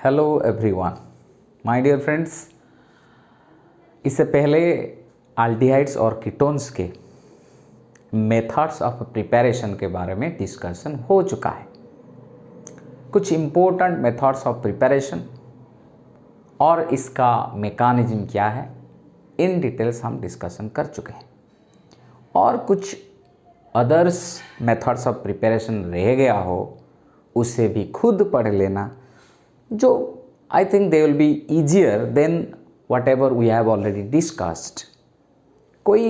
Hello everyone, my dear friends. इससे पहले aldehydes और कीटोन्स के मेथड्स ऑफ प्रिपरेशन के बारे में डिस्कशन हो चुका है। कुछ इम्पोर्टेंट मेथड्स ऑफ प्रिपरेशन और इसका मैकेनिज्म क्या है, इन डिटेल्स हम डिस्कशन कर चुके हैं। और कुछ अदर्स मेथड्स ऑफ प्रिपरेशन रह गया हो, उसे भी खुद पढ़ लेना, जो I think they will be easier than whatever we have already discussed. कोई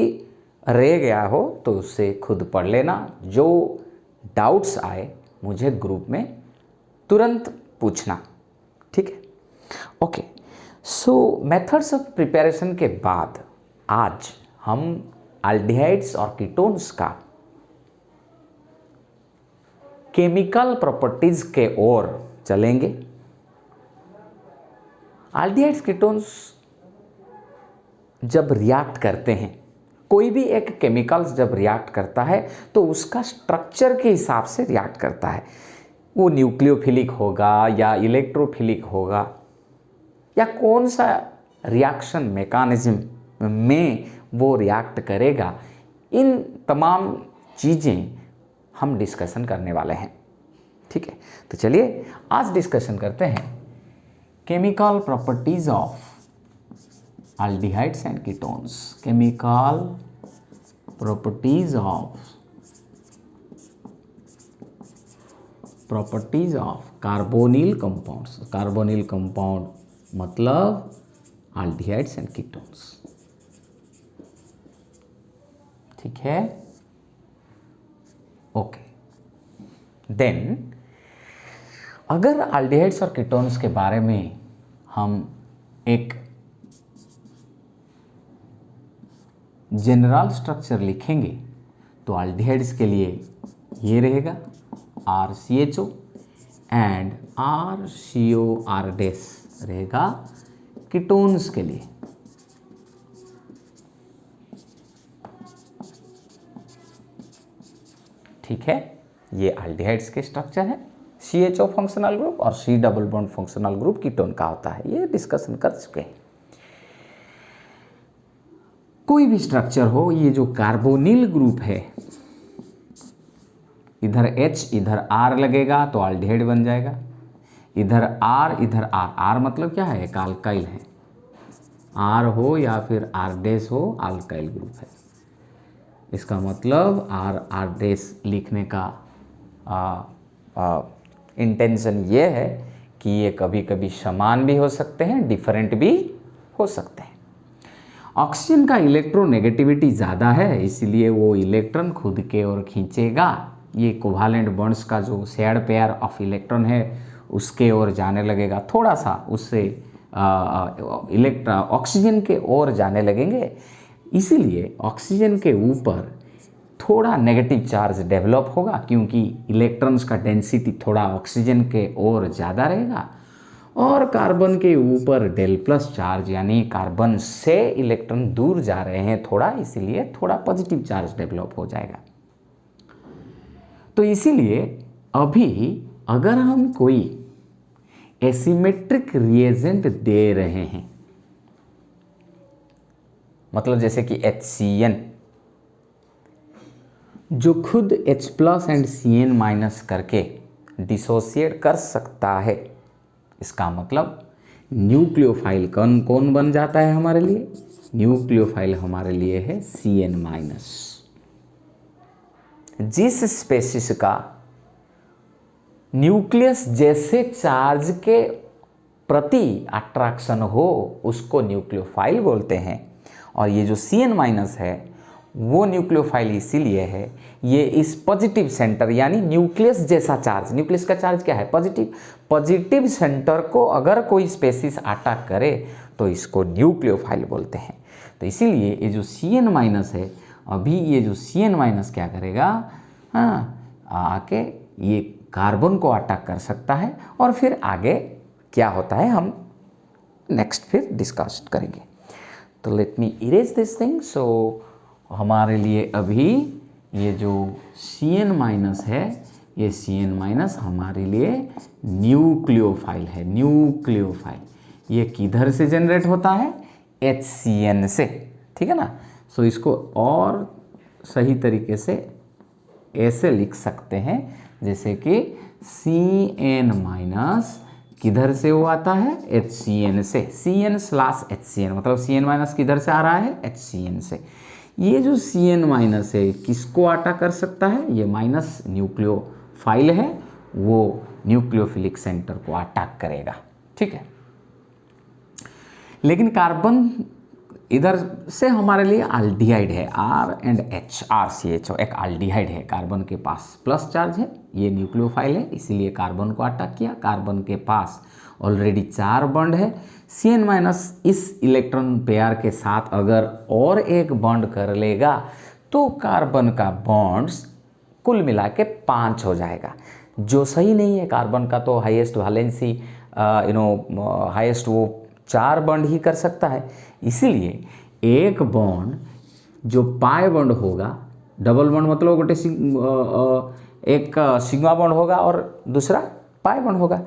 रह गया हो तो उससे खुद पढ़ लेना। जो डाउट्स आए मुझे ग्रुप में तुरंत पूछना, ठीक है? Okay, so methods of preparation के बाद आज हम एल्डिहाइड्स और कीटोन्स का केमिकल प्रॉपर्टीज के ओर चलेंगे। एल्डिहाइड्स कीटोन्स जब रिएक्ट करते हैं, कोई भी एक केमिकल्स जब रिएक्ट करता है तो उसका स्ट्रक्चर के हिसाब से रिएक्ट करता है। वो न्यूक्लियोफिलिक होगा या इलेक्ट्रोफिलिक होगा या कौन सा रिएक्शन मैकेनिज्म में वो रिएक्ट करेगा, इन तमाम चीज़ें हम डिस्कशन करने वाले हैं, ठीक है? तो चलिए आज डिस्कशन करते हैं chemical properties of aldehydes and ketones. Chemical properties of carbonyl compounds. Carbonyl compound मतलब एल्डिहाइड्स एंड कीटोन्स, ठीक है? ओके, देन अगर एल्डिहाइड्स और कीटोन्स के बारे में हम एक जनरल स्ट्रक्चर लिखेंगे तो एल्डिहाइड्स के लिए ये रहेगा RCHO एंड RCOR डैश रहेगा कीटोन्स के लिए। ठीक है, ये एल्डिहाइड्स के स्ट्रक्चर है। CHO फंक्शनल ग्रुप और C double bond functional group ketone का होता है, ये डिस्कशन कर चुके हैं। कोई भी स्ट्रक्चर हो, ये जो कार्बोनिल ग्रुप है, इधर H इधर R लगेगा तो एल्डिहाइड बन जाएगा। इधर R इधर R मतलब क्या है? एक अल्काइल है। R हो या फिर R डैश हो, अल्काइल ग्रुप है। इसका मतलब R डैश लिखने का इंटेंशन ये है कि ये कभी कभी समान भी हो सकते हैं, डिफरेंट भी हो सकते हैं। ऑक्सीजन का इलेक्ट्रोनेगेटिविटी ज़्यादा है, इसलिए वो इलेक्ट्रॉन खुद के ओर खींचेगा। ये कोवालेंट बॉन्ड्स का जो शेयर्ड पेयर ऑफ इलेक्ट्रॉन है उसके ओर जाने लगेगा, थोड़ा सा उससे ऑक्सीजन के ओर जाने लगेंगे। इसीलिए ऑक्सीजन के ऊपर थोड़ा नेगेटिव चार्ज डेवलप होगा, क्योंकि इलेक्ट्रॉन्स का डेंसिटी थोड़ा ऑक्सीजन के ओर ज़्यादा रहेगा। और कार्बन के ऊपर डेल प्लस चार्ज, यानी कार्बन से इलेक्ट्रॉन दूर जा रहे हैं थोड़ा, इसीलिए थोड़ा पॉजिटिव चार्ज डेवलप हो जाएगा। तो इसीलिए अभी अगर हम कोई एसिमेट्रिक रिएजेंट दे रहे हैं, मतलब जैसे कि HCN जो खुद H plus and CN minus करके डिसोसिएट कर सकता है, इसका मतलब न्यूक्लियोफाइल कौन बन जाता है हमारे लिए? न्यूक्लियोफाइल हमारे लिए है CN माइनस। जिस स्पेसिस का न्यूक्लियस जैसे चार्ज के प्रति अट्रैक्शन हो उसको न्यूक्लियोफाइल बोलते हैं। और ये जो CN माइनस है वो न्यूक्लियोफाइल इसीलिए है, ये इस पॉजिटिव सेंटर यानी न्यूक्लियस जैसा चार्ज, न्यूक्लियस का चार्ज क्या है? पॉजिटिव सेंटर को अगर कोई स्पेसिस अटैक करे तो इसको न्यूक्लियोफाइल बोलते हैं। तो इसीलिए ये जो CN माइनस है, अभी ये जो CN माइनस क्या करेगा? आके ये कार्बन को अटैक कर सकता है और फिर आगे क्या होता है हम नेक्स्ट फिर डिस्कस करेंगे। तो let me erase this thing. So हमारे लिए अभी ये जो CN माइनस है ये Cn माइनस हमारे लिए न्यूक्लियोफाइल है, न्यूक्लियोफाइल। ये किधर से जनरेट होता है? HCN से, ठीक है ना। सो इसको और सही तरीके से ऐसे लिख सकते हैं जैसे कि Cn माइनस किधर से वो आता है? HCN से, Cn/HCN, मतलब Cn माइनस किधर से आ रहा है? HCN से। ये जो Cn माइनस है किसको अटैक कर सकता है? ये माइनस न्यूक्लियोफाइल है, वो न्यूक्लियोफिलिक सेंटर को अटैक करेगा, ठीक है। लेकिन कार्बन इधर से हमारे लिए अल्डिहाइड है, R&H, RCHO एक अल्डिहाइड है, कार्बन के पास प्लस चार्ज है, ये न्यूक्लियोफाइल है, इसीलिए कार्बन को अटैक किया। कार्बन के पास ऑलरेडी 4 बॉन्ड है। Cn माइनस इस इलेक्ट्रॉन पेयर के साथ अगर और एक बॉन्ड कर लेगा तो कार्बन का बॉन्ड्स कुल मिला के 5 हो जाएगा, जो सही नहीं है। कार्बन का तो हाईएस्ट वैलेंसी हाईएस्ट वो 4 बॉन्ड ही कर सकता है, इसीलिए एक बॉन्ड जो पाई बॉन्ड होगा, डबल बॉन्ड मतलब गोटे एक सिग्मा बॉन्ड होगा और दूसरा पाई बॉन्ड होगा।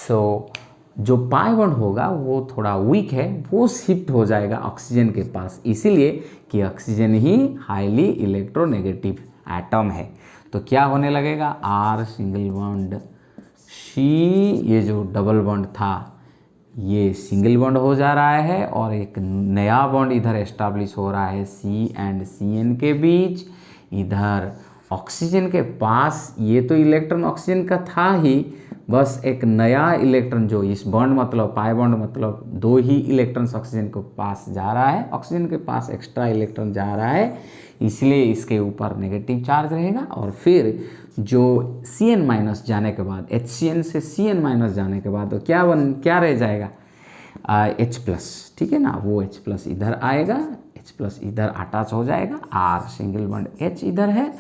सो जो पाई बॉन्ड होगा वो थोड़ा वीक है, वो शिफ्ट हो जाएगा ऑक्सीजन के पास, इसीलिए कि ऑक्सीजन ही हाईली इलेक्ट्रोनेगेटिव एटम है। तो क्या होने लगेगा? R सिंगल बॉन्ड, C ये जो डबल बॉन्ड था ये सिंगल बॉन्ड हो जा रहा है और एक नया बॉन्ड इधर एस्टैब्लिश हो रहा है C एंड Cn के बीच। इधर ऑक्सीजन के पास ये तो इलेक्ट्रॉन ऑक्सीजन का था ही, बस एक नया इलेक्ट्रॉन जो इस बॉन्ड मतलब पाई बॉन्ड मतलब 2 ही इलेक्ट्रॉन्स ऑक्सीजन के पास जा रहा है, ऑक्सीजन के पास एक्स्ट्रा इलेक्ट्रॉन जा रहा है, इसलिए इसके ऊपर नेगेटिव चार्ज रहेगा। और फिर जो Cn माइनस जाने के बाद, HCN से Cn माइनस जाने के बाद तो क्या रह जाएगा? H प्लस, ठीक है ना। वो H प्लस इधर आएगा, H प्लस इधर अटैच हो जाएगा, R सिंगल बॉन्ड H इधर है,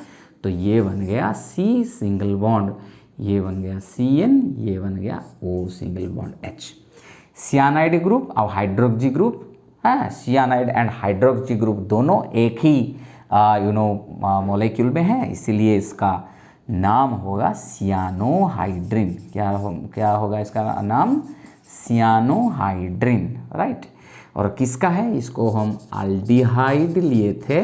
तो ये बन गया C सिंगल बॉन्ड, ये बन गया Cn, ये बन गया O single bond H। Cyanide group और हाइड्रोक्सी ग्रुप है, सियानाइड एंड हाइड्रोक्सी ग्रुप दोनों एक ही मॉलिक्यूल में है, इसीलिए इसका नाम होगा सियानोहाइड्रिन। क्या होगा इसका नाम? सियानोहाइड्रिन, राइट। और किसका है? इसको हम अल्डिहाइड लिए थे,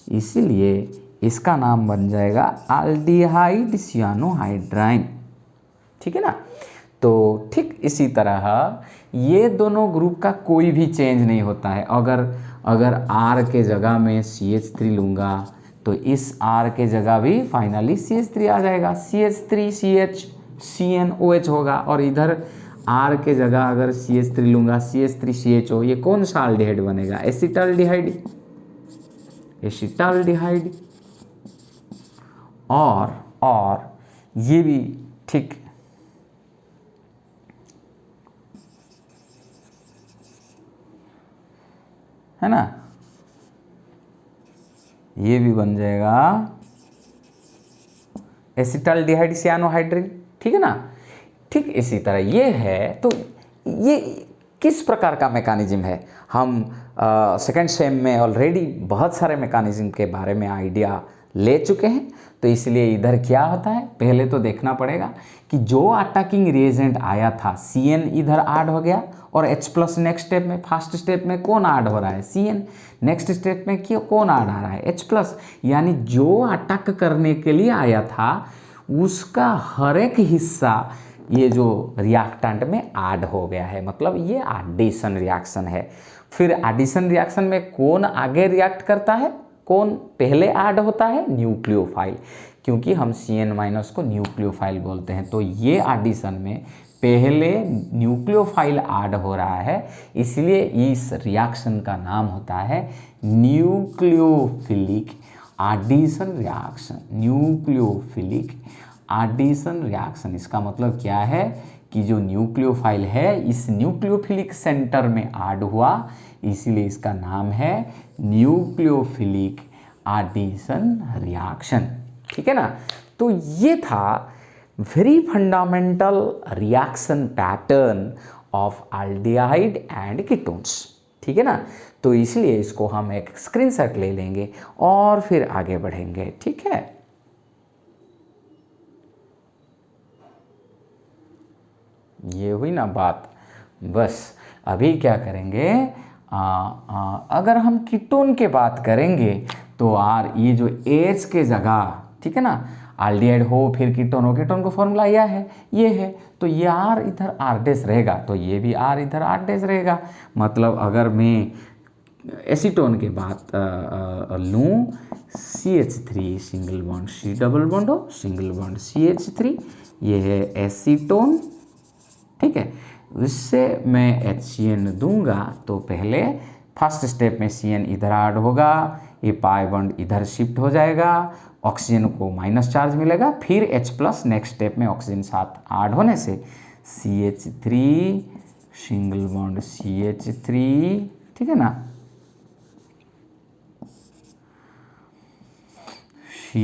इसीलिए इसका नाम बन जाएगा अल्डिहाइड सियानोहाइड्राइन, ठीक है ना। तो ठीक इसी तरह ये दोनों ग्रुप का कोई भी चेंज नहीं होता है। अगर R के जगह में CH3 लूँगा तो इस R के जगह भी फाइनली CH3 आ जाएगा, CH3 CH CnOH होगा। और इधर R के जगह अगर CH3 लूँगा, CH3 CHO, ये कौन सा अल्डिहाइड बनेगा? Acetaldehyde, acetaldehyde. और ये भी ठीक है ना, ये भी बन जाएगा एसिटाल्डिहाइड सियानोहाइड्रिन, ठीक है ना। ठीक इसी तरह ये है। तो ये किस प्रकार का मैकेनिज्म है? हम सेकेंड सेम में ऑलरेडी बहुत सारे मैकेनिज्म के बारे में आइडिया ले चुके हैं, तो इसलिए इधर क्या होता है पहले तो देखना पड़ेगा कि जो अटैकिंग रिएजेंट आया था Cn इधर ऐड हो गया और H प्लस नेक्स्ट स्टेप में, फर्स्ट स्टेप में कौन ऐड हो रहा है? Cn। नेक्स्ट स्टेप में कौन ऐड आ रहा है? H plus. यानी जो अटैक करने के लिए आया था उसका हर एक हिस्सा ये जो रिएक्टेंट में ऐड हो गया है, मतलब ये एडिशन रिएक्शन है। फिर एडिशन रिएक्शन में कौन आगे रिएक्ट करता है, कौन पहले ऐड होता है? न्यूक्लियोफाइल, क्योंकि हम Cn माइनस को न्यूक्लियोफाइल बोलते हैं। तो ये एडिशन में पहले न्यूक्लियोफाइल ऐड हो रहा है, इसलिए इस रिएक्शन का नाम होता है nucleophilic addition reaction. Nucleophilic addition reaction, इसका मतलब क्या है कि जो न्यूक्लियोफाइल है इस न्यूक्लियोफिलिक सेंटर में ऐड हुआ, इसीलिए इसका नाम है न्यूक्लियोफिलिक एडिशन रिएक्शन, ठीक है ना। तो ये था very fundamental reaction pattern of aldehyde and ketones, ठीक है ना। तो इसलिए इसको हम एक स्क्रीनशॉट ले लेंगे और फिर आगे बढ़ेंगे, ठीक है। ये हुई ना बात। बस अभी क्या करेंगे, अगर हम कीटोन के बात करेंगे तो आर, ये जो एच के जगह, ठीक है ना, एल्डिहाइड हो फिर कीटोन हो, कीटोन का फॉर्मूला यह है, ये है, तो ये आर इधर आर डैश रहेगा, तो ये भी आर इधर आर डैश रहेगा। मतलब अगर मैं एसीटोन के बात लूँ, CH3 single bond C double bond हो, सिंगल बॉन्ड CH3, ये है एसीटोन, ठीक है। इससे मैं HCN दूंगा तो पहले फर्स्ट स्टेप में CN इधर ऐड होगा, ये पाई बॉन्ड इधर शिफ्ट हो जाएगा, ऑक्सीजन को माइनस चार्ज मिलेगा, फिर H+ नेक्स्ट स्टेप में ऑक्सीजन साथ ऐड होने से CH3 सिंगल बॉन्ड CH3, ठीक है ना, C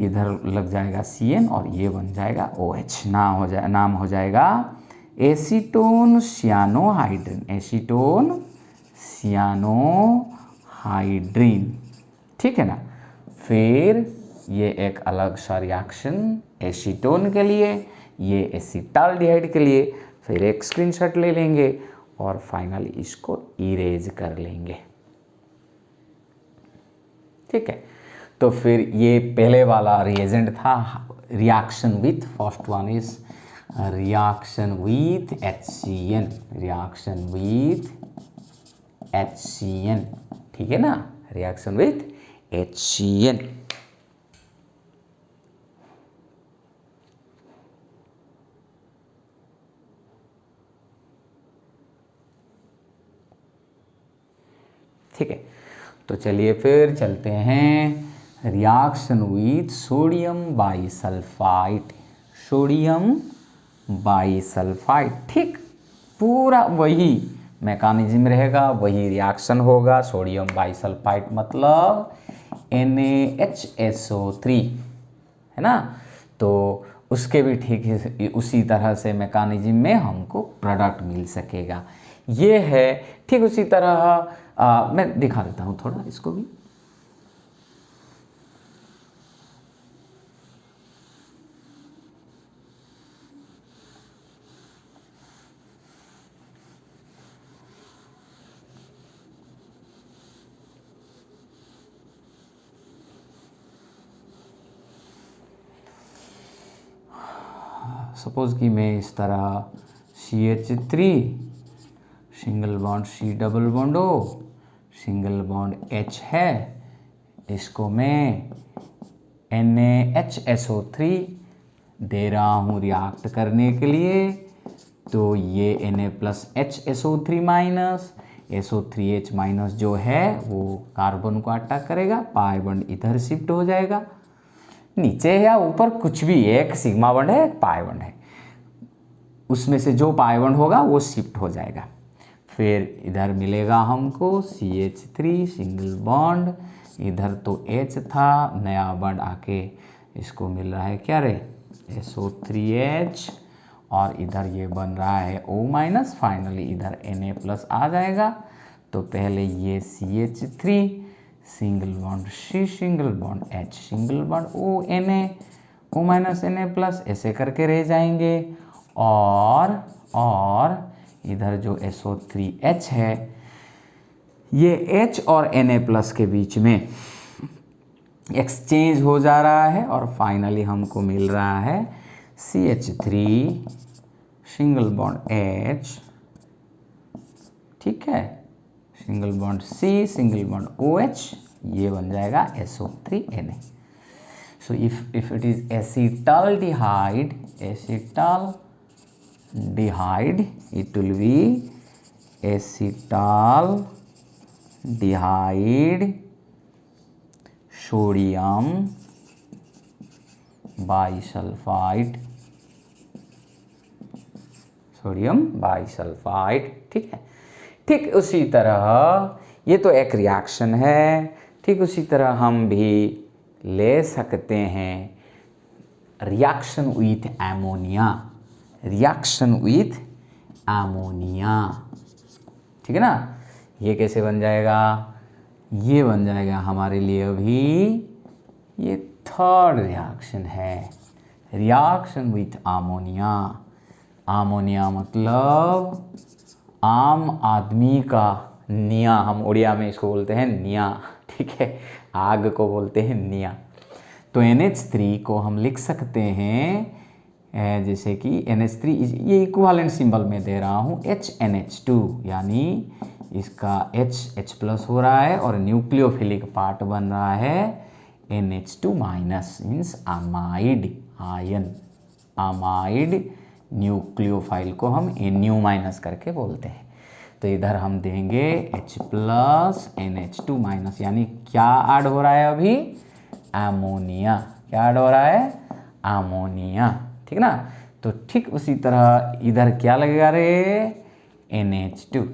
इधर लग जाएगा CN और ये बन जाएगा OH, नाम हो जाएगा एसीटोन सियानोहाइड्रिन, एसीटोन सियानोहाइड्रिन, ठीक है ना। फिर ये एक अलग सा रिएक्शन एसीटोन के लिए, ये एसीटाल्डिहाइड के लिए, फिर एक स्क्रीनशॉट ले लेंगे और फाइनली इसको इरेज कर लेंगे, ठीक है। तो फिर ये पहले वाला रिएजेंट था, reaction with, first one is reaction with HCN, reaction with HCN, ठीक है ना, रिएक्शन विथ HCN। ठीक है, तो चलिए फिर चलते हैं reaction with sodium bisulphide, sodium bisulphide, ठीक, पूरा वही मैकेनिज्म रहेगा, वही रिएक्शन होगा, सोडियम बाइसल्फाइड मतलब NaHSO3, है ना। तो उसके भी ठीक है उसी तरह से मैकेनिज्म में हमको प्रोडक्ट मिल सकेगा, ये है। ठीक उसी तरह मैं दिखा देता हूँ थोड़ा इसको भी। सपोज कि मैं इस तरह CH3 single bond C double bond O single bond H है, इसको मैं NaHSO3 दे रहा हूँ रिएक्ट करने के लिए, तो ये Na+HSO3 माइनस SO3H माइनस जो है वो कार्बन को अटैक करेगा, पाई बॉन्ड इधर शिफ्ट हो जाएगा, नीचे या ऊपर कुछ भी, एक सिग्मा बॉन्ड है, एक पाई बॉन्ड है, उसमें से जो पाई बॉन्ड होगा वो शिफ्ट हो जाएगा। फिर इधर मिलेगा हमको CH3 सिंगल बॉन्ड, इधर तो H था, नया बॉन्ड आके इसको मिल रहा है क्या रे, SO3H, और इधर ये बन रहा है O माइनस, फाइनली इधर Na+ आ जाएगा। तो पहले ये CH3 single bond C single bond H single bond O Na, O minus Na+, ऐसे करके रह जाएंगे, और इधर जो SO3H है, ये H और Na+ के बीच में एक्सचेंज हो जा रहा है, और फाइनली हमको मिल रहा है CH3 सिंगल बॉन्ड H, ठीक है, single bond C single bond OH, ये बन जाएगा SO3Na। So if it is acetaldehyde, it will be acetaldehyde sodium bisulfite, ठीक है। ठीक उसी तरह ये तो एक रिएक्शन है, ठीक उसी तरह हम भी ले सकते हैं reaction with ammonia, reaction with ammonia, ठीक है ना। ये कैसे बन जाएगा, ये बन जाएगा हमारे लिए अभी ये थर्ड रिएक्शन है, रिएक्शन विथ अमोनिया, आमोनिया मतलब आम आदमी का निया, हम उड़िया में इसको बोलते हैं निया, ठीक है, आग को बोलते हैं निया। तो NH3 को हम लिख सकते हैं जैसे कि NH3, ये इक्विवेलेंट सिंबल में दे रहा हूँ HNH2, यानी इसका H प्लस हो रहा है और न्यूक्लियोफिलिक पार्ट बन रहा है NH2 minus, means amide ion, amide nucleophile को हम Nu माइनस करके बोलते हैं। तो इधर हम देंगे H प्लस NH2 माइनस, यानी क्या ऐड हो रहा है अभी, अमोनिया। क्या ऐड हो रहा है, अमोनिया, ठीक ना। तो ठीक उसी तरह इधर क्या लगेगा रे, NH2,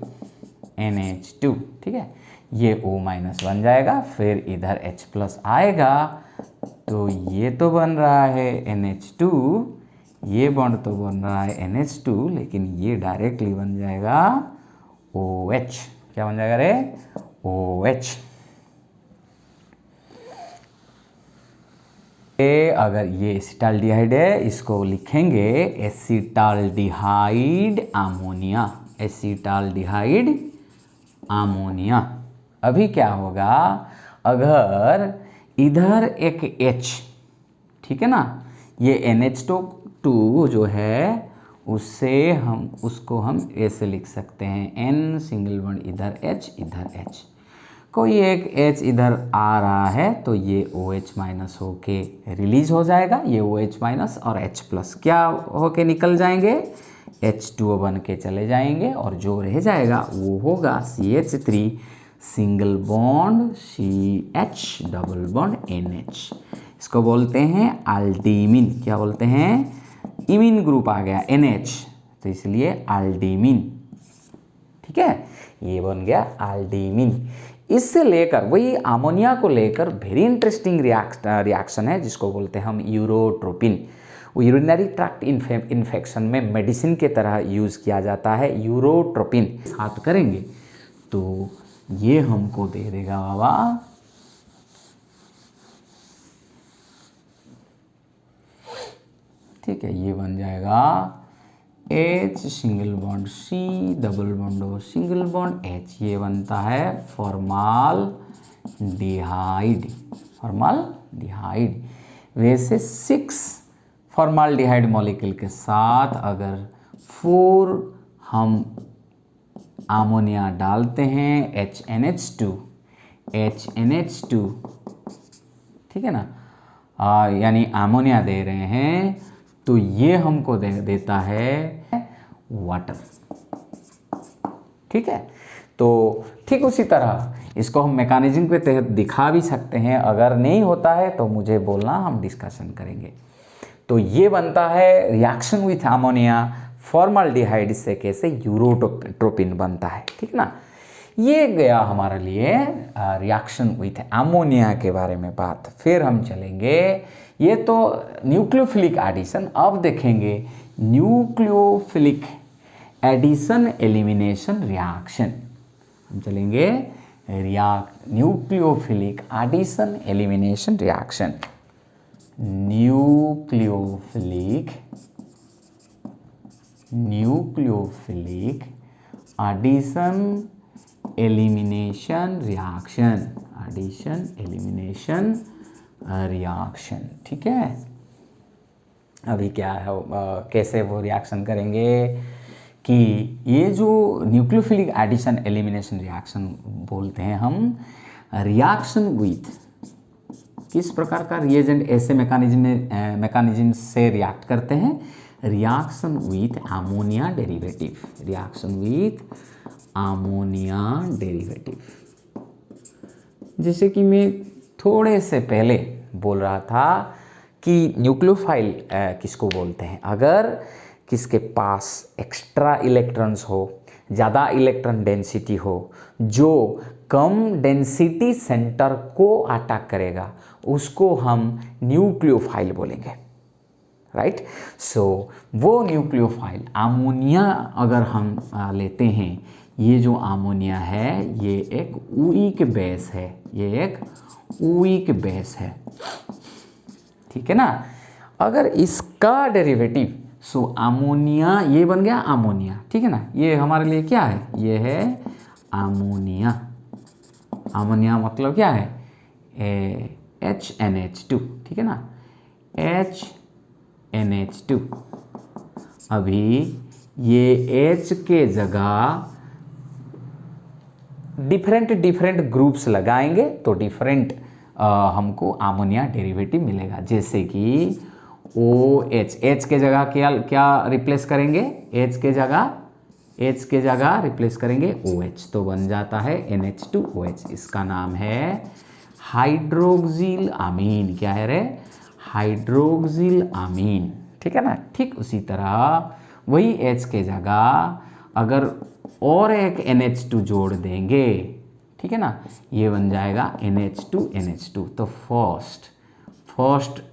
ठीक है, ये O माइनस बन जाएगा, फिर इधर H प्लस आएगा, तो ये तो बन रहा है NH2, ये बॉन्ड तो बन रहा है NH2, लेकिन ये डायरेक्टली बन जाएगा OH। क्या बन जाएगा रे, OH। अगर ये एसिटाल्डिहाइड है, इसको लिखेंगे एसिटाल्डिहाइड अमोनिया, एसिटाल्डिहाइड अमोनिया। अभी क्या होगा, अगर इधर एक H, ठीक है ना, ये NH2 जो है उससे हम उसको हम ऐसे लिख सकते हैं N सिंगल बॉन्ड, इधर H इधर H, कोई एक H इधर आ रहा है तो ये OH माइनस होके रिलीज हो जाएगा, ये OH माइनस और H प्लस क्या होके निकल जाएंगे, H2O बन के चले जाएंगे, और जो रह जाएगा वो होगा CH3 single bond CH double bond NH। इसको बोलते हैं अल्डीमिन। क्या बोलते हैं, इमिन ग्रुप आ गया NH, तो इसलिए अल्डीमिन, ठीक है, ये बन गया अल्डीमिन। इससे लेकर वही अमोनिया को लेकर वेरी इंटरेस्टिंग रिएक्शन है जिसको बोलते हैं हम यूरोट्रोपिन। वो यूरिनरी ट्रैक्ट इन्फेक्शन में मेडिसिन के तरह यूज़ किया जाता है यूरोट्रोपिन। साथ करेंगे तो ये हमको दे देगा बाबा, ठीक है, ये बन जाएगा H single bond C double bond O single bond H, ये बनता है फॉर्माल्डिहाइड, फॉर्माल्डिहाइड। वैसे 6 फॉर्माल्डिहाइड मॉलिक्यूल के साथ अगर 4 हम अमोनिया डालते हैं HNH2, ठीक है ना, यानी अमोनिया दे रहे हैं, तो ये हमको देता है वाटर, ठीक है। तो ठीक उसी तरह इसको हम मैकेनिज्म के तहत दिखा भी सकते हैं, अगर नहीं होता है तो मुझे बोलना, हम डिस्कशन करेंगे। तो ये बनता है रिएक्शन विथ अमोनिया, फॉर्माल्डिहाइड से कैसे यूरोट्रोपिन बनता है, ठीक ना। ये गया हमारे लिए रिएक्शन विथ अमोनिया के बारे में बात। फिर हम चलेंगे, ये तो न्यूक्लियोफिलिक एडिशन, अब देखेंगे न्यूक्लियोफिलिक एडिशन एलिमिनेशन रिएक्शन। हम चलेंगे nucleophilic addition elimination reaction, nucleophilic addition elimination reaction, addition elimination reaction, ठीक है। अभी क्या है, कैसे वो रिएक्शन करेंगे कि ये जो न्यूक्लियोफिलिक एडिशन एलिमिनेशन रिएक्शन बोलते हैं हम, रिएक्शन विथ किस प्रकार का रिएजेंट ऐसे मैकेनिज्म से रिएक्ट करते हैं, reaction with ammonia derivative, reaction with ammonia derivative. जैसे कि मैं थोड़े से पहले बोल रहा था कि न्यूक्लियोफाइल किसको बोलते हैं, अगर किसके पास एक्स्ट्रा इलेक्ट्रॉन्स हो, ज़्यादा इलेक्ट्रॉन डेंसिटी हो, जो कम डेंसिटी सेंटर को अटैक करेगा, उसको हम न्यूक्लियोफाइल बोलेंगे, राइट। सो वो न्यूक्लियोफाइल अमोनिया अगर हम लेते हैं, ये जो अमोनिया है ये एक वीक बेस है, ये एक वीक बेस है, ठीक है ना। अगर इसका डेरिवेटिव सो अमोनिया ये बन गया अमोनिया, ठीक है ना। ये हमारे लिए क्या है, ये है अमोनिया। अमोनिया मतलब क्या है, HNH2, ठीक है ना, HNH2। अभी ये H के जगह डिफरेंट ग्रुप्स लगाएंगे तो डिफरेंट हमको अमोनिया डेरिवेटिव मिलेगा। जैसे कि OH, H के जगह क्या रिप्लेस करेंगे, H के जगह रिप्लेस करेंगे OH, तो बन जाता है NH2OH। इसका नाम है हाइड्रोक्सिल अमीन। क्या है रे, हाइड्रोक्सिल अमीन, ठीक है ना। ठीक उसी तरह वही H के जगह अगर और एक NH2 जोड़ देंगे, ठीक है ना, ये बन जाएगा NH2NH2। तो फर्स्ट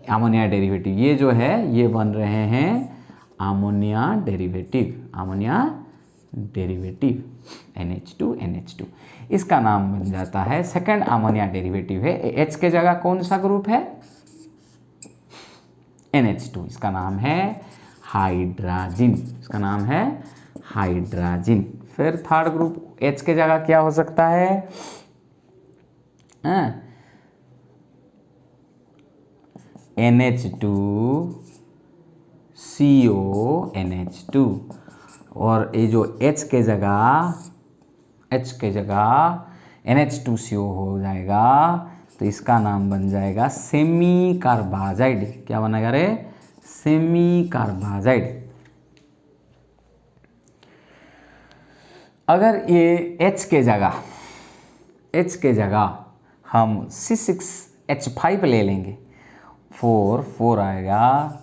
अमोनिया डेरिवेटिव ये जो है ये बन रहे हैं अमोनिया डेरिवेटिव NH2NH2। इसका नाम बन जाता है सेकंड अमोनिया डेरिवेटिव है। H के जगह कौन सा ग्रुप है, NH2, इसका नाम है हाइड्राजिन, इसका नाम है हाइड्राजिन। फिर थर्ड ग्रुप H के जगह क्या हो सकता है, NH2CONH2। और ये जो H के जगह NH2CO हो जाएगा तो इसका नाम बन जाएगा सेमी कार्बाजाइड। क्या बनेगा रे, सेमी कार्बाजाइड। अगर ये H के जगह हम C6H5 ले लेंगे, 4 आएगा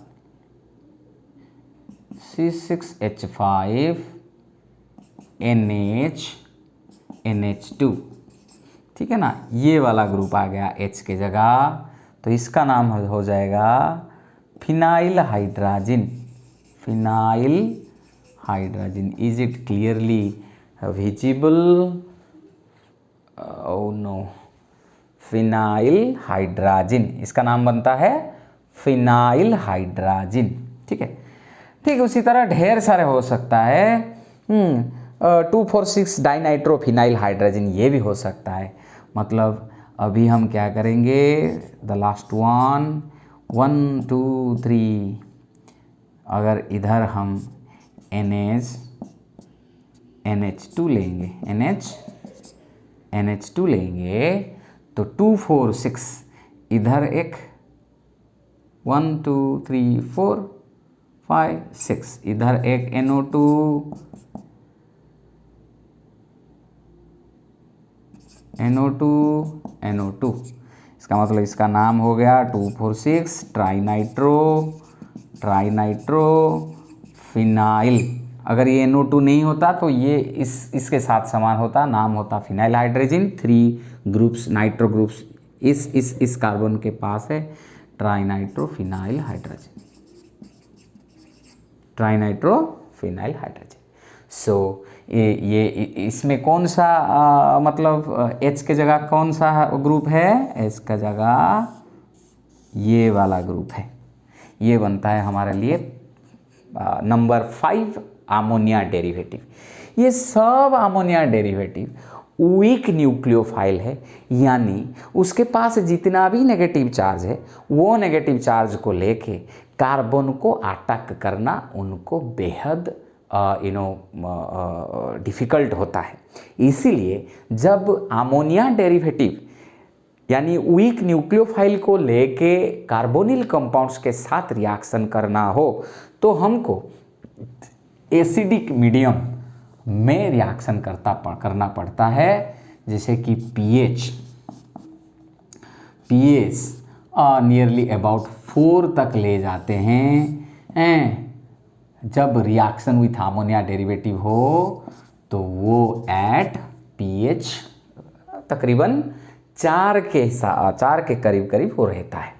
C6H5 NH2, ठीक है ना। ये वाला ग्रुप आ गया H के जगह, तो इसका नाम हो जाएगा phenyl hydrazine. Is it clearly visible? Oh no, phenyl hydrazine, इसका नाम बनता है फिनाइल हाइड्राजिन, ठीक है। ठीक उसी तरह ढेर सारे हो सकता है, 2,4,6 डाइनाइट्रोफिनाइल हाइड्राजिन, ये भी हो सकता है। मतलब अभी हम क्या करेंगे, द लास्ट 1 2 3, अगर इधर हम NH2 लेंगे, NH2 लेंगे तो 2 4 6, इधर एक 1 2 3 4 5 6, इधर एक NO2 इसका मतलब इसका नाम हो गया 2,4,6 ट्राइनाइट्रोफिनाइल। अगर ये NO2 नहीं होता तो ये इसके साथ समान होता, नाम होता phenyl hydrogen. 3 groups nitro groups इस कार्बन के पास है, ट्राइनाइट्रोफिनाइल हाइड्रोजन। सो ये इसमें कौन सा मतलब H के जगह कौन सा ग्रुप है, H का जगह ये वाला ग्रुप है, ये बनता है हमारे लिए नंबर 5 अमोनिया डेरिवेटिव। ये सब अमोनिया डेरिवेटिव वीक न्यूक्लियोफाइल है, यानी उसके पास जितना भी नेगेटिव चार्ज है वो नेगेटिव चार्ज को लेके कार्बन को अटैक करना उनको बेहद डिफ़िकल्ट होता है। इसीलिए जब अमोनिया डेरिवेटिव यानी वीक न्यूक्लियोफाइल को लेके कार्बोनिल कंपाउंड्स के साथ रिएक्शन करना हो तो हमको एसिडिक मीडियम में रिएक्शन करना पड़ता है, जैसे कि pH नियरली अबाउट 4 तक ले जाते हैं। जब रिएक्शन विथ अमोनिया डेरिवेटिव हो तो वो एट pH तकरीबन 4 के करीब हो रहता है।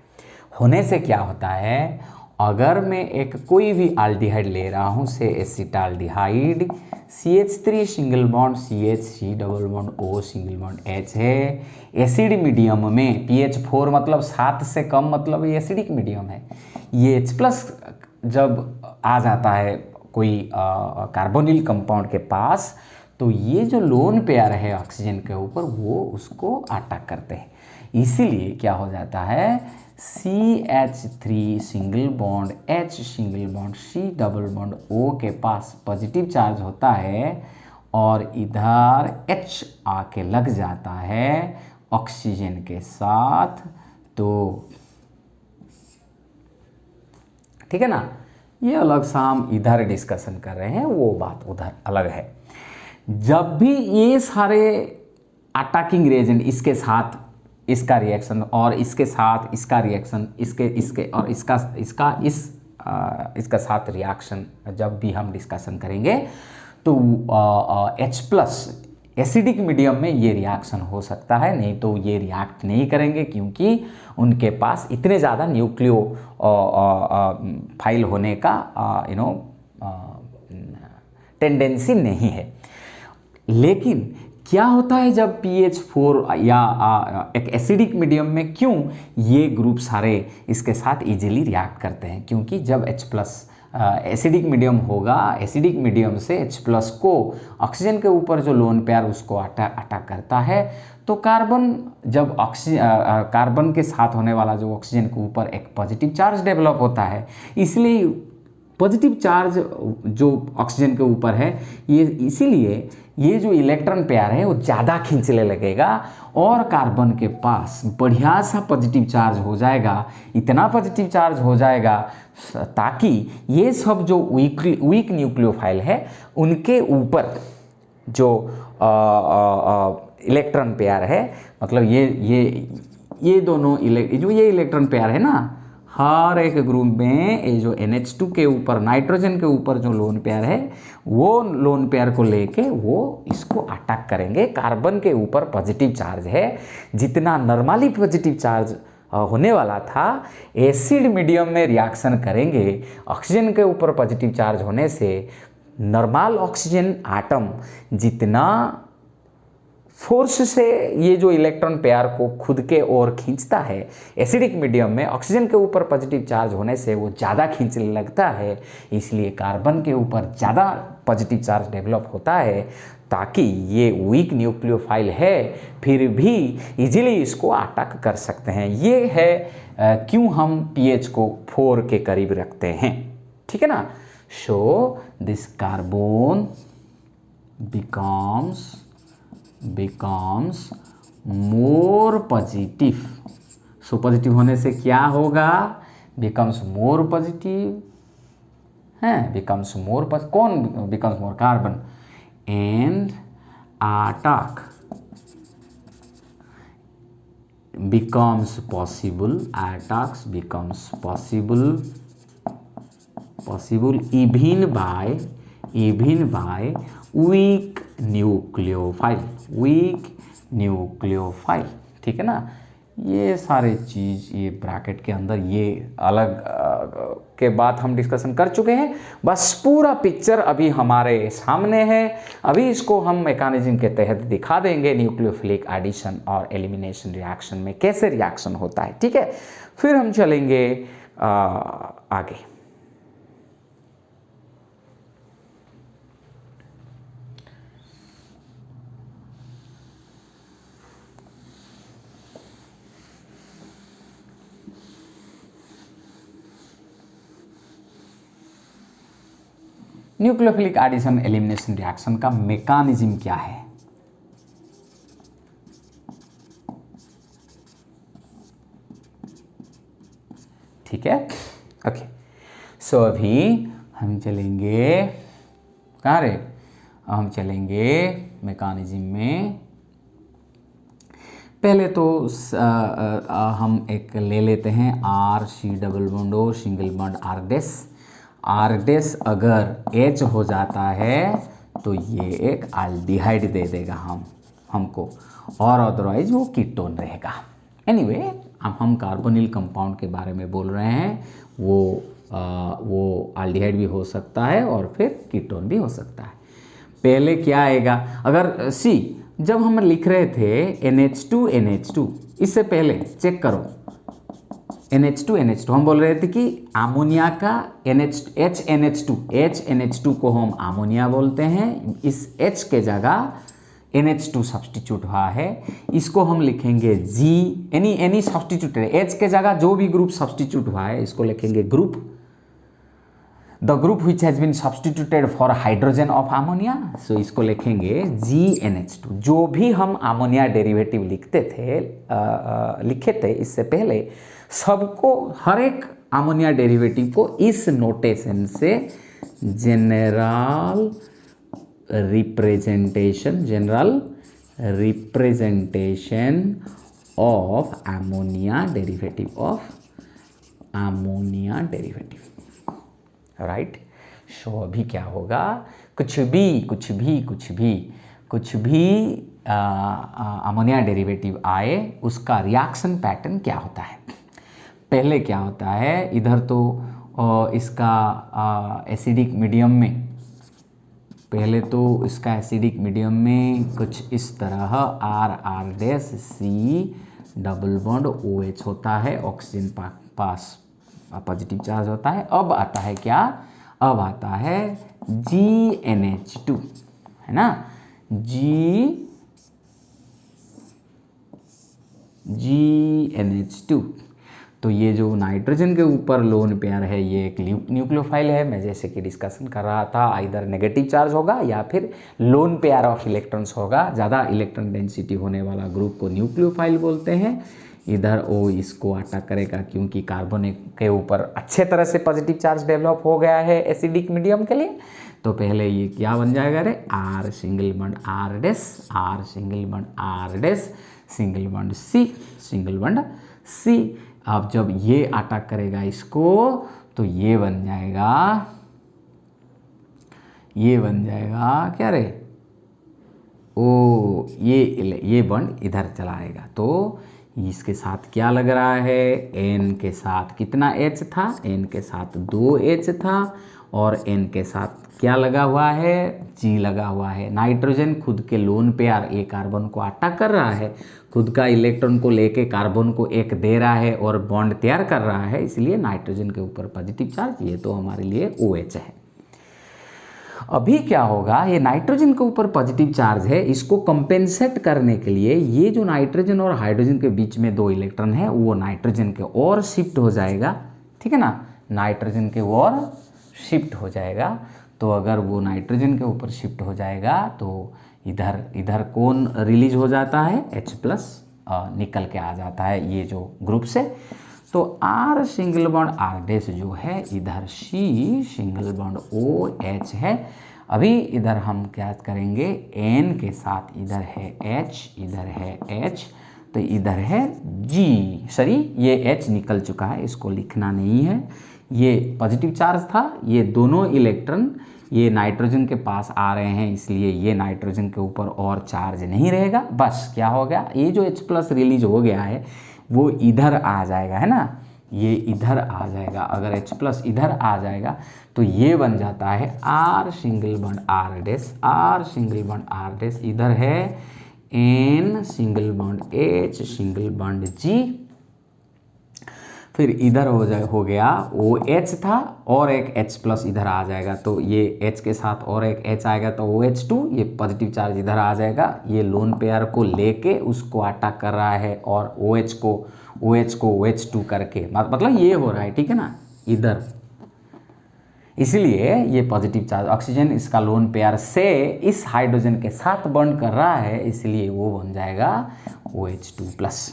होने से क्या होता है, अगर मैं एक कोई भी एल्डिहाइड ले रहा हूँ से acetaldehyde, CH3 single bond CH, C double bond O single bond H है, एसिड मीडियम में pH 4 मतलब 7 से कम, मतलब ये एसिडिक मीडियम है। ये H+ जब आ जाता है कोई कार्बोनिल कंपाउंड के पास, तो ये जो लोन पेयर है ऑक्सीजन के ऊपर वो उसको अटैक करते हैं। इसीलिए क्या हो जाता है, CH3 single bond H single bond C double bond O के पास पॉजिटिव चार्ज होता है और इधर H आके लग जाता है ऑक्सीजन के साथ, तो ठीक है ना। ये अलग सा हम इधर डिस्कशन कर रहे हैं, वो बात उधर अलग है। जब भी ये सारे अटैकिंग रिएजेंट इसके साथ इसका रिएक्शन और इसके साथ इसका रिएक्शन, इसके और इसका साथ रिएक्शन जब भी हम डिस्कशन करेंगे तो H+ एसिडिक मीडियम में ये रिएक्शन हो सकता है, नहीं तो ये रिएक्ट नहीं करेंगे क्योंकि उनके पास इतने ज़्यादा न्यूक्लियो फाइल होने का टेंडेंसी नहीं है। लेकिन क्या होता है जब pH4 या एक एसिडिक मीडियम में क्यों ये ग्रुप सारे इसके साथ इजीली रिएक्ट करते हैं, क्योंकि जब H+ एसिडिक मीडियम होगा, एसिडिक मीडियम से H+ को ऑक्सीजन के ऊपर जो लोन पेयर उसको अटैक करता है, तो कार्बन के साथ होने वाला जो ऑक्सीजन के ऊपर एक पॉजिटिव चार्ज डेवलप होता है, इसलिए पॉजिटिव चार्ज जो ऑक्सीजन के ऊपर है ये इसीलिए ये जो इलेक्ट्रॉन पेयर है वो ज़्यादा खींचने लगेगा और कार्बन के पास बढ़िया सा पॉजिटिव चार्ज हो जाएगा, इतना पॉजिटिव चार्ज हो जाएगा ताकि ये सब जो वीक न्यूक्लियोफाइल है उनके ऊपर जो इलेक्ट्रॉन पेयर है, मतलब ये दोनों जो ये इलेक्ट्रॉन पेयर है ना, हर एक ग्रुप में ये जो NH2 के ऊपर नाइट्रोजन के ऊपर जो लोन पेयर है वो लोन पेयर को लेके वो इसको अटैक करेंगे। कार्बन के ऊपर पॉजिटिव चार्ज है, जितना नॉर्मली पॉजिटिव चार्ज होने वाला था एसिड मीडियम में रिएक्शन करेंगे, ऑक्सीजन के ऊपर पॉजिटिव चार्ज होने से नॉर्मल ऑक्सीजन एटम जितना फोर्स से ये जो इलेक्ट्रॉन पेयर को खुद के ओर खींचता है, एसिडिक मीडियम में ऑक्सीजन के ऊपर पॉजिटिव चार्ज होने से वो ज़्यादा खींचने लगता है, इसलिए कार्बन के ऊपर ज़्यादा पॉजिटिव चार्ज डेवलप होता है ताकि ये वीक न्यूक्लियोफाइल है फिर भी इजीली इसको अटैक कर सकते हैं। ये है क्यों हम pH को 4 के करीब रखते हैं, ठीक है ना। So this carbon becomes more positive। So positive होने से क्या होगा, becomes more positive है, becomes more कौन becomes more, carbon, and attack becomes possible, attacks becomes possible even by weak nucleophile, ठीक है ना। ये सारे चीज़ ये ब्रैकेट के अंदर ये अलग के बाद हम डिस्कशन कर चुके हैं। बस पूरा पिक्चर अभी हमारे सामने है, अभी इसको हम मैकेनिज्म के तहत दिखा देंगे न्यूक्लियोफिलिक एडिशन और एलिमिनेशन रिएक्शन में कैसे रिएक्शन होता है, ठीक है। फिर हम चलेंगे आगे। न्यूक्लियोफिलिक एडिशन एलिमिनेशन रिएक्शन का मैकेनिज्म क्या है, ठीक है, ओके। सो अभी हम चलेंगे कहाँ रे, हम चलेंगे मैकेनिज्म में। पहले तो हम एक ले लेते हैं RC double bond O single bond R- अगर H हो जाता है तो ये एक एल्डिहाइड दे देगा हमको, और अदरवाइज वो कीटोन रहेगा। एनीवे अब हम कार्बोनिल कंपाउंड के बारे में बोल रहे हैं, वो एल्डिहाइड भी हो सकता है और फिर कीटोन भी हो सकता है। पहले क्या आएगा, अगर जब हम लिख रहे थे NH2 इससे पहले चेक करो NH2 हम बोल रहे थे कि अमोनिया का HNH2 को हम अमोनिया बोलते हैं। इस H के जगह NH2 सब्सटीट्यूट हुआ है, इसको हम लिखेंगे G। एनी सब्सटीट्यूट है, H के जगह जो भी ग्रुप सब्सटीट्यूट हुआ है इसको लिखेंगे group. The group which has been substituted for hydrogen of ammonia, so इसको लिखेंगे GNH2। जो भी हम अमोनिया डेरिवेटिव लिखे थे इससे पहले, सबको हर एक अमोनिया डेरिवेटिव को इस नोटेशन से general representation of ammonia derivative, right. So अभी क्या होगा, कुछ भी अमोनिया डेरिवेटिव आए उसका रिएक्शन पैटर्न क्या होता है। पहले क्या होता है, इधर तो इसका एसिडिक मीडियम में, पहले तो इसका एसिडिक मीडियम में कुछ इस तरह R+C डबल बॉन्ड OH होता है, ऑक्सीजन पास पॉजिटिव चार्ज होता है। अब आता है क्या, अब आता है GNH2, है ना, GNH2। तो ये जो नाइट्रोजन के ऊपर लोन पेयर है ये एक न्यूक्लियोफाइल है। मैं जैसे कि डिस्कशन कर रहा था, इधर नेगेटिव चार्ज होगा या फिर लोन पेयर ऑफ इलेक्ट्रॉन्स होगा। ज़्यादा इलेक्ट्रॉन डेंसिटी होने वाला ग्रुप को न्यूक्लियोफाइल बोलते हैं। इधर O इसको अटैक करेगा क्योंकि कार्बन के ऊपर अच्छे तरह से पॉजिटिव चार्ज डेवलप हो गया है एसिडिक मीडियम के लिए। तो पहले ये क्या बन जाएगा रे, R single bond R single bond C। अब जब ये अटैक करेगा इसको तो ये बन जाएगा क्या रे, ओ ये बॉन्ड इधर चला आएगा। तो इसके साथ क्या लग रहा है, N के साथ कितना H था, N के साथ 2 H था, और N के साथ क्या लगा हुआ है, G लगा हुआ है। नाइट्रोजन खुद के लोन पेयर A कार्बन को अटैक कर रहा है, खुद का इलेक्ट्रॉन को लेके कार्बन को एक दे रहा है और बॉन्ड तैयार कर रहा है, इसलिए नाइट्रोजन के ऊपर पॉजिटिव चार्ज, ये तो हमारे लिए OH है। अभी क्या होगा, ये नाइट्रोजन के ऊपर पॉजिटिव चार्ज है, इसको कंपेंसेट करने के लिए ये जो नाइट्रोजन और हाइड्रोजन के बीच में 2 इलेक्ट्रॉन है वो नाइट्रोजन के ओर शिफ्ट हो जाएगा, ठीक है ना, नाइट्रोजन के ओर शिफ्ट हो जाएगा। तो अगर वो नाइट्रोजन के ऊपर शिफ्ट हो जाएगा तो इधर कौन रिलीज हो जाता है, H+ निकल के आ जाता है ये जो ग्रुप से। तो R सिंगल बॉन्ड R' जो है, इधर C सिंगल बॉन्ड OH है। अभी इधर हम क्या करेंगे, N के साथ इधर है H, तो इधर है G, सॉरी ये H निकल चुका है, इसको लिखना नहीं है। ये पॉजिटिव चार्ज था, ये दोनों इलेक्ट्रॉन ये नाइट्रोजन के पास आ रहे हैं, इसलिए ये नाइट्रोजन के ऊपर और चार्ज नहीं रहेगा। बस क्या हो गया, ये जो H+ रिलीज हो गया है वो इधर आ जाएगा, है ना, ये इधर आ जाएगा। अगर H+ इधर आ जाएगा तो ये बन जाता है R सिंगल बॉन्ड R', इधर है N single bond H single bond G। फिर इधर हो गया OH था और एक H+ इधर आ जाएगा, तो ये H के साथ और एक H आएगा तो OH2, ये पॉजिटिव चार्ज इधर आ जाएगा। ये लोन पेयर को लेके उसको अटैक कर रहा है और OH को OH2 करके, मतलब ये हो रहा है, ठीक है ना, इधर। इसलिए ये पॉजिटिव चार्ज ऑक्सीजन इसका लोन पेयर से इस हाइड्रोजन के साथ बॉन्ड कर रहा है, इसलिए वो बन जाएगा OH2+।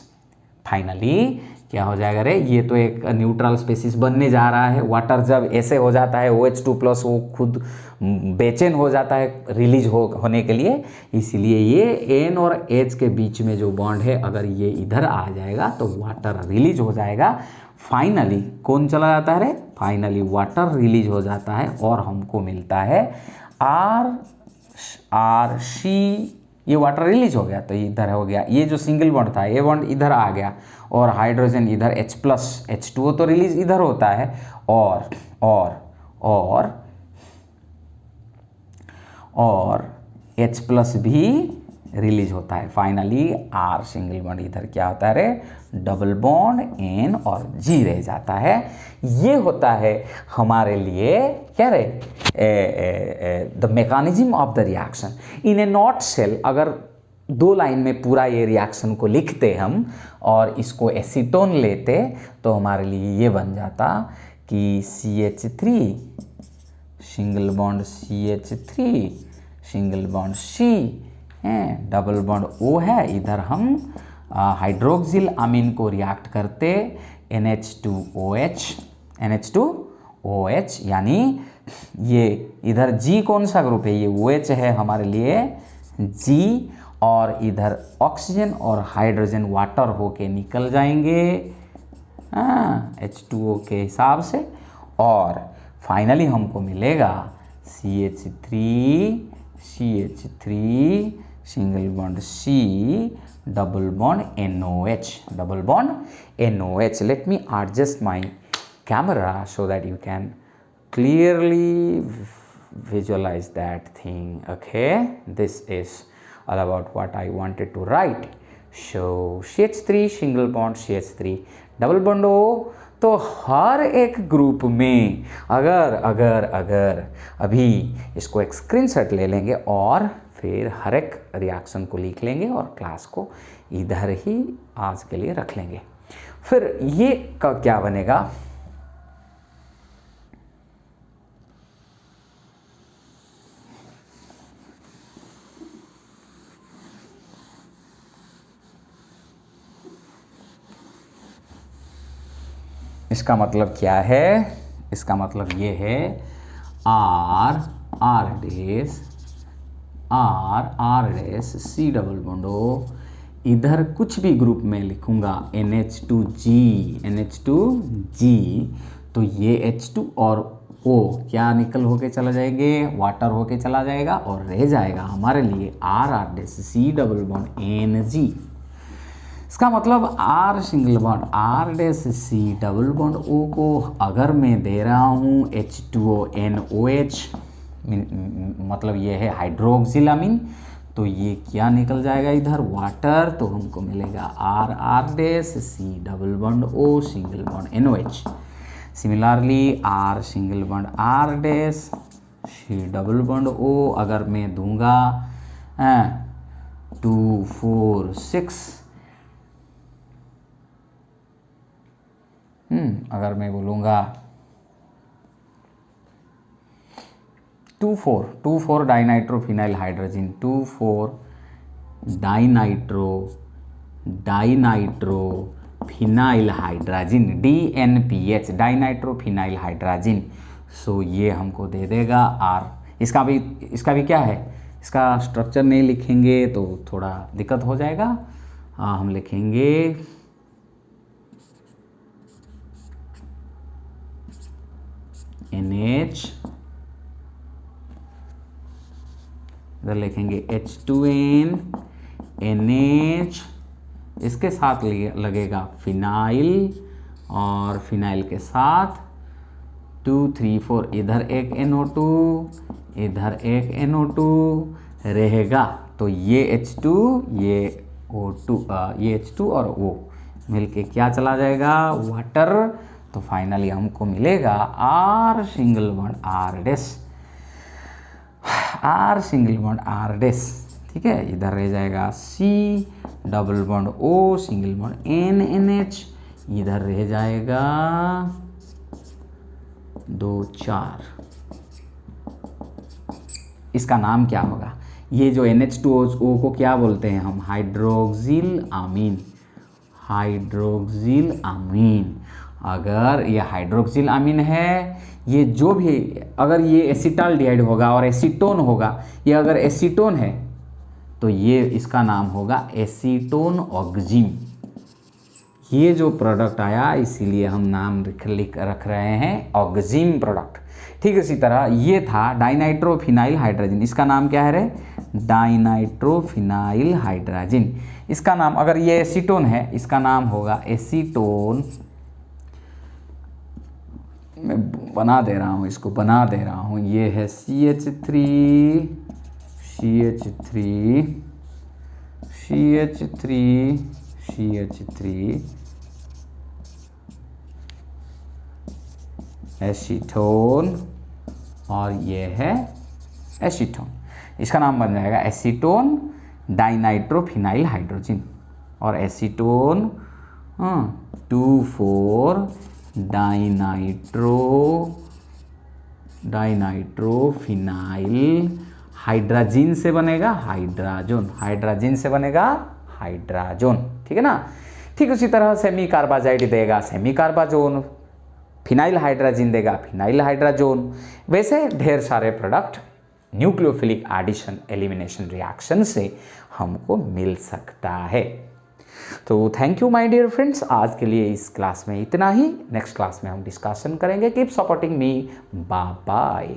फाइनली क्या हो जाएगा रे, ये तो एक न्यूट्रल स्पेसिस बनने जा रहा है। वाटर जब ऐसे हो जाता है OH2+, वो खुद बेचैन हो जाता है रिलीज होने के लिए, इसलिए ये N और H के बीच में जो बॉन्ड है, अगर ये इधर आ जाएगा तो वाटर रिलीज हो जाएगा। फाइनली कौन चला जाता है रे, फाइनली वाटर रिलीज हो जाता है और हमको मिलता है RC। ये वाटर रिलीज हो गया तो इधर हो गया, ये जो सिंगल बॉन्ड था ये बॉन्ड इधर आ गया और हाइड्रोजन इधर H+, H2O तो रिलीज इधर होता है, और H+ भी रिलीज होता है। फाइनली आर सिंगल बॉन्ड इधर क्या होता है रे, डबल बॉन्ड एन और जी रह जाता है। ये होता है हमारे लिए क्या रे, the mechanism of the reaction in a nutshell. अगर 2 लाइन में पूरा ये रिएक्शन को लिखते हम और इसको एसीटोन लेते तो हमारे लिए ये बन जाता कि CH3 single bond CH3 single bond C है, डबल बॉन्ड O है। इधर हम हाइड्रोक्सिल अमीन को रिएक्ट करते NH2OH, यानी ये इधर G कौन सा ग्रुप है, ये OH है हमारे लिए G, और इधर ऑक्सीजन और हाइड्रोजन वाटर होके निकल जाएंगे H2O के हिसाब से, और फाइनली हमको मिलेगा CH3 single bond C double bond NOH. Let me adjust my camera so that you can clearly visualize that thing. Okay, this is all about what I wanted to write. So CH3 single bond CH3 double bond O, तो हर एक group में अगर अभी इसको एक screenshot ले लेंगे और फिर हर एक रिएक्शन को लिख लेंगे और क्लास को इधर ही आज के लिए रख लेंगे। फिर ये का क्या बनेगा, इसका मतलब क्या है, इसका मतलब ये है R dash C double bond O, इधर कुछ भी ग्रुप में लिखूंगा NH2G, तो ये H2 और O क्या निकल होके चला जाएंगे, वाटर होके चला जाएगा, और रह जाएगा हमारे लिए R dash C double bond NG। इसका मतलब R single bond R dash C double bond O को अगर मैं दे रहा हूँ H2ONOH, मतलब ये है हाइड्रोक्सिलामीन, तो ये क्या निकल जाएगा इधर, वाटर, तो हमको मिलेगा R dash C double bond O single bond NOH। Similarly R single bond R dash C double bond O अगर मैं दूंगा 2 4 6, अगर मैं बोलूँगा 2,4 dinitrophenyl hydrogen, 2,4 dinitrophenyl hydrogen DNPH dinitrophenyl hydrogen. So ये हमको दे देगा R। इसका भी क्या है, इसका स्ट्रक्चर नहीं लिखेंगे तो थोड़ा दिक्कत हो जाएगा। हम लिखेंगे NH, इधर लिखेंगे H2N NH, इसके साथ लगेगा फिनाइल, और फिनाइल के साथ 2 3 4, इधर एक NO2 इधर एक NO2 रहेगा, तो ये H2 ये O2 ये H2 और O मिलके क्या चला जाएगा, वाटर। तो फाइनली हमको मिलेगा R single bond R single bond R dash, ठीक है। इधर रह जाएगा C double bond O single bond NH, इधर रह जाएगा 2 4। इसका नाम क्या होगा, ये जो NH2O को क्या बोलते हैं हम, हाइड्रोक्सिल अमीन। अगर ये हाइड्रोक्सिल अमीन है, ये जो भी, अगर ये एसिटाल्डिहाइड होगा और एसीटोन होगा, ये अगर एसीटोन है तो ये इसका नाम होगा एसीटोन ऑक्जिम। ये जो प्रोडक्ट आया इसीलिए हम नाम रख रहे हैं ऑक्जिम प्रोडक्ट। ठीक है, इसी तरह ये था डाइनाइट्रोफिनाइल हाइड्रोजन, इसका नाम क्या है रे, डाइनाइट्रोफिनाइल हाइड्रोजन। इसका नाम, अगर ये एसीटोन है, इसका नाम होगा एसीटोन, मैं बना दे रहा हूँ, इसको बना दे रहा हूँ, ये है CH3 CH3 एसीटोन और ये है एसीटोन। इसका नाम बन जाएगा एसीटोन डाइनाइट्रोफिनाइल हाइड्रोजन और एसीटोन 2,4 डाइनाइट्रोफिनाइल हाइड्राजीन से बनेगा हाइड्राजोन, हाइड्राजीन से बनेगा हाइड्राजोन, ठीक है ना। ठीक उसी तरह सेमी कार्बाजाइड देगा सेमी कार्बाजोन, फिनाइल हाइड्राजीन देगा फिनाइल हाइड्राजोन। वैसे ढेर सारे product nucleophilic addition elimination reaction से हमको मिल सकता है। तो thank you my dear friends, आज के लिए इस क्लास में इतना ही। नेक्स्ट क्लास में हम डिस्कशन करेंगे। Keep supporting me, bye bye.